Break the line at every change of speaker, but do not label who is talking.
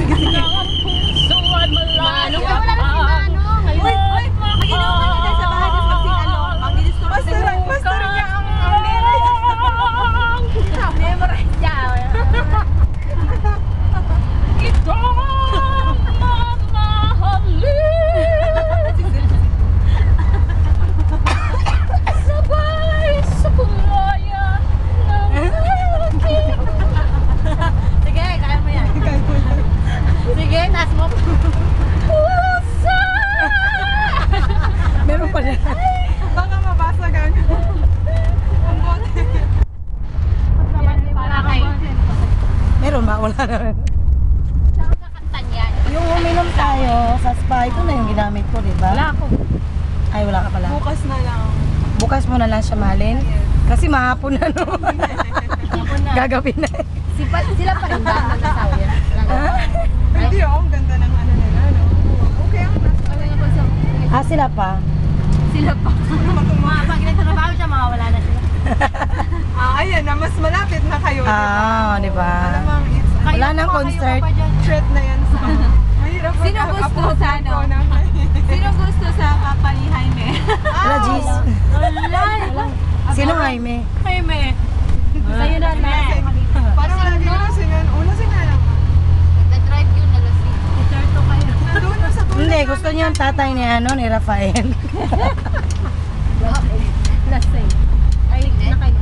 sige, sige.
Manong, wala na si Manong.
Uy, mag-inuman ka sa bahay, tapos magsing-along. Mag-i-disturb
Basta
sa
niya ang memorize niya. Ito sabay sa kulaya ng aking. Sige, kaya mo yan. Sige, taas mo. Pusa!
Meron pa na. Baka mabasag ang bote.
Para kay...
Meron ba? Wala na rin.
Saan kakanta niyan?
Yung uminom tayo sa spa, ito na yung ginamit ko, di ba?
Wala ako.
Ay, wala ka pala.
Bukas na lang.
Bukas mo na lang siya mahalin. Kasi mahapon na, no?
Ako na.
Gagawin na.
Sila pa rin ba ang nagsasawa yan?
Hindi oh, ang ganda ng ano nila, no? Okay ang nasa.
Ah, sila pa?
Sila pa. Pag nagtrabaho siya, mawawala na sila.
Ayan na, mas malapit na kayo.
Ah, di ba?
Alamang, it's
Wala nang concert.
threat na yan sa... Mahirap
Sino gusto sa ano? Sino gusto sa Papa ni Jaime?
Wala, Gis.
Wala.
Sino Jaime?
Jaime.
Sa'yo na na.
Parang lagi na singan. Una singan.
Nag-drive yun, nalasing.
Ito kayo.
Nandun na sa tulad.
Hindi, gusto niya yung tatay ni, ni Rafael.
Lasing. Ay, nakay.